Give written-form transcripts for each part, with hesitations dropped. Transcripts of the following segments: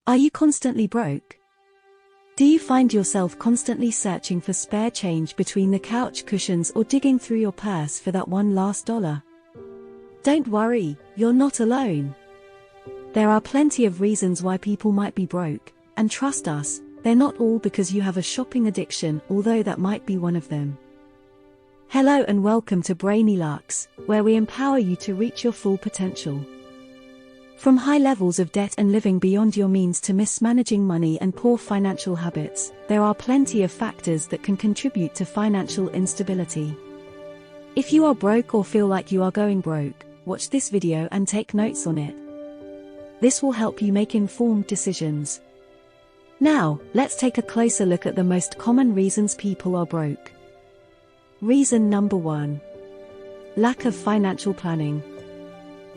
Are you constantly broke? Do you find yourself constantly searching for spare change between the couch cushions or digging through your purse for that one last dollar? Don't worry, you're not alone. There are plenty of reasons why people might be broke, and trust us, they're not all because you have a shopping addiction, although that might be one of them. Hello and welcome to Brainy Lux, where we empower you to reach your full potential. From high levels of debt and living beyond your means to mismanaging money and poor financial habits, there are plenty of factors that can contribute to financial instability. If you are broke or feel like you are going broke, watch this video and take notes on it. This will help you make informed decisions. Now, let's take a closer look at the most common reasons people are broke. Reason number 1. Lack of financial planning.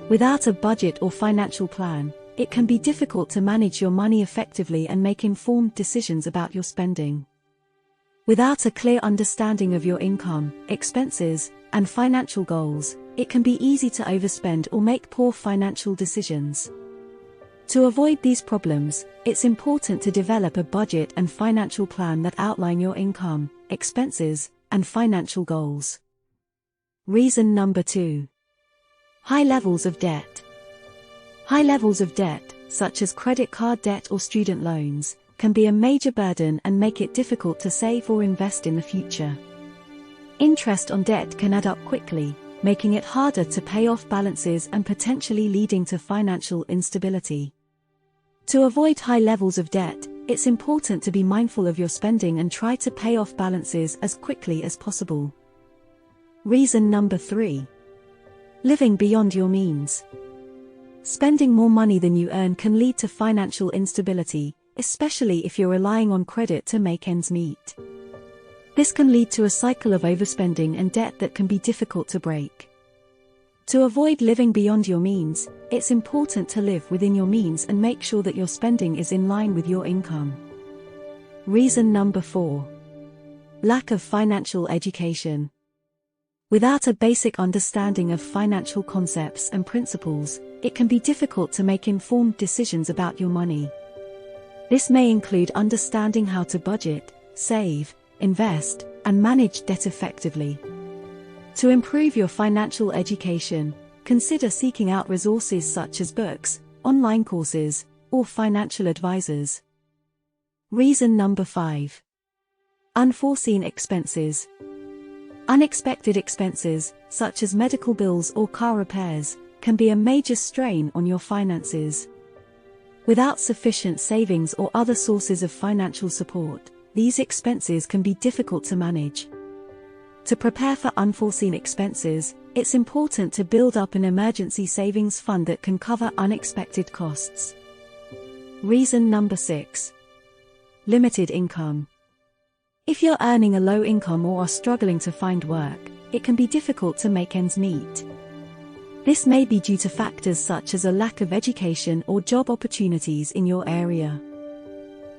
Without a budget or financial plan, it can be difficult to manage your money effectively and make informed decisions about your spending. Without a clear understanding of your income, expenses, and financial goals, it can be easy to overspend or make poor financial decisions. To avoid these problems, it's important to develop a budget and financial plan that outline your income, expenses, and financial goals. Reason number 2. High levels of debt. High levels of debt, such as credit card debt or student loans, can be a major burden and make it difficult to save or invest in the future. Interest on debt can add up quickly, making it harder to pay off balances and potentially leading to financial instability. To avoid high levels of debt, it's important to be mindful of your spending and try to pay off balances as quickly as possible. Reason number 3. Living beyond your means. Spending more money than you earn can lead to financial instability, especially if you're relying on credit to make ends meet. This can lead to a cycle of overspending and debt that can be difficult to break. To avoid living beyond your means, it's important to live within your means and make sure that your spending is in line with your income. Reason number 4. Lack of financial education. Without a basic understanding of financial concepts and principles, it can be difficult to make informed decisions about your money. This may include understanding how to budget, save, invest, and manage debt effectively. To improve your financial education, consider seeking out resources such as books, online courses, or financial advisors. Reason number 5. Unforeseen expenses. Unexpected expenses, such as medical bills or car repairs, can be a major strain on your finances. Without sufficient savings or other sources of financial support, these expenses can be difficult to manage. To prepare for unforeseen expenses, it's important to build up an emergency savings fund that can cover unexpected costs. Reason number 6. Limited income. If you're earning a low income or are struggling to find work, it can be difficult to make ends meet. This may be due to factors such as a lack of education or job opportunities in your area.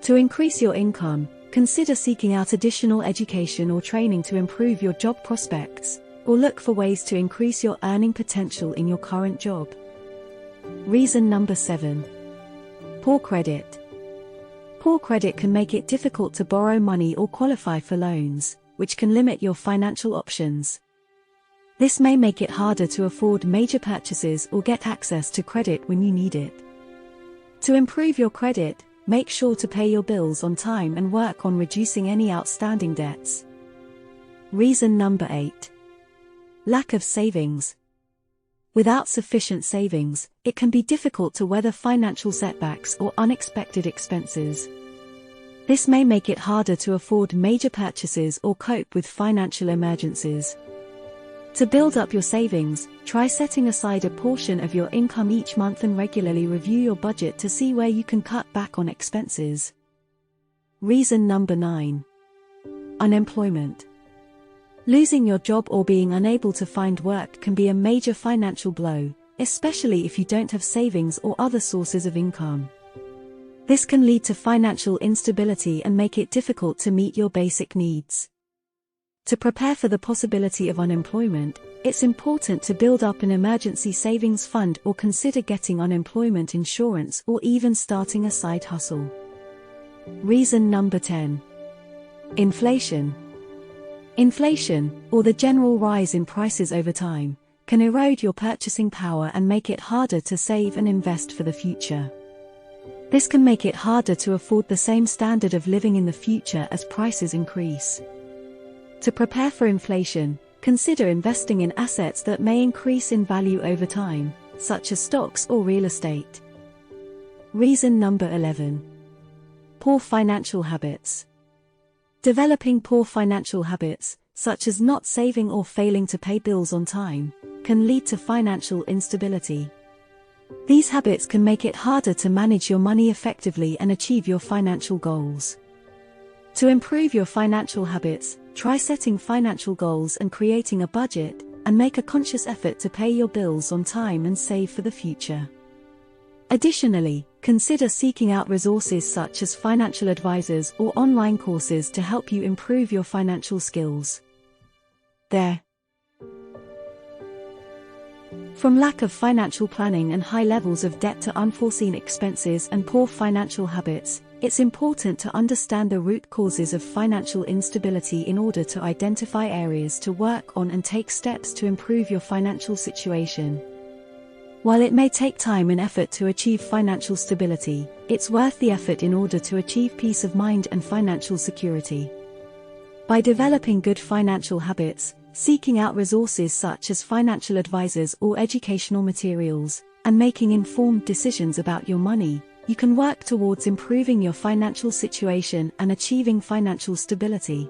To increase your income, consider seeking out additional education or training to improve your job prospects, or look for ways to increase your earning potential in your current job. Reason number 7. Poor credit. Poor credit can make it difficult to borrow money or qualify for loans, which can limit your financial options. This may make it harder to afford major purchases or get access to credit when you need it. To improve your credit, make sure to pay your bills on time and work on reducing any outstanding debts. Reason number 8. Lack of savings. Without sufficient savings, it can be difficult to weather financial setbacks or unexpected expenses. This may make it harder to afford major purchases or cope with financial emergencies. To build up your savings, try setting aside a portion of your income each month and regularly review your budget to see where you can cut back on expenses. Reason number 9. Unemployment. Losing your job or being unable to find work can be a major financial blow, especially if you don't have savings or other sources of income. This can lead to financial instability and make it difficult to meet your basic needs. To prepare for the possibility of unemployment, it's important to build up an emergency savings fund or consider getting unemployment insurance or even starting a side hustle. Reason number 10. Inflation. Inflation, or the general rise in prices over time, can erode your purchasing power and make it harder to save and invest for the future. This can make it harder to afford the same standard of living in the future as prices increase. To prepare for inflation, consider investing in assets that may increase in value over time, such as stocks or real estate. Reason number 11. Poor financial habits. Developing poor financial habits, such as not saving or failing to pay bills on time, can lead to financial instability. These habits can make it harder to manage your money effectively and achieve your financial goals. To improve your financial habits, try setting financial goals and creating a budget, and make a conscious effort to pay your bills on time and save for the future. Additionally, consider seeking out resources such as financial advisors or online courses to help you improve your financial skills. From lack of financial planning and high levels of debt to unforeseen expenses and poor financial habits, it's important to understand the root causes of financial instability in order to identify areas to work on and take steps to improve your financial situation. While it may take time and effort to achieve financial stability, it's worth the effort in order to achieve peace of mind and financial security. By developing good financial habits, seeking out resources such as financial advisors or educational materials, and making informed decisions about your money, you can work towards improving your financial situation and achieving financial stability.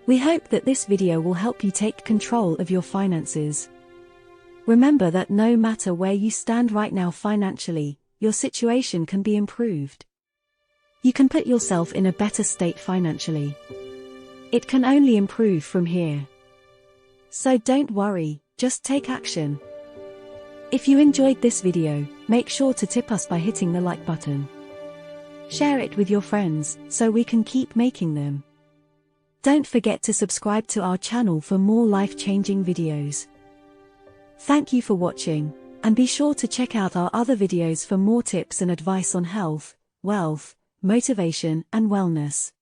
We hope that this video will help you take control of your finances. Remember that no matter where you stand right now financially, your situation can be improved. You can put yourself in a better state financially. It can only improve from here. So don't worry, just take action. If you enjoyed this video, make sure to tip us by hitting the like button. Share it with your friends, so we can keep making them. Don't forget to subscribe to our channel for more life-changing videos. Thank you for watching, and be sure to check out our other videos for more tips and advice on health, wealth, motivation, and wellness.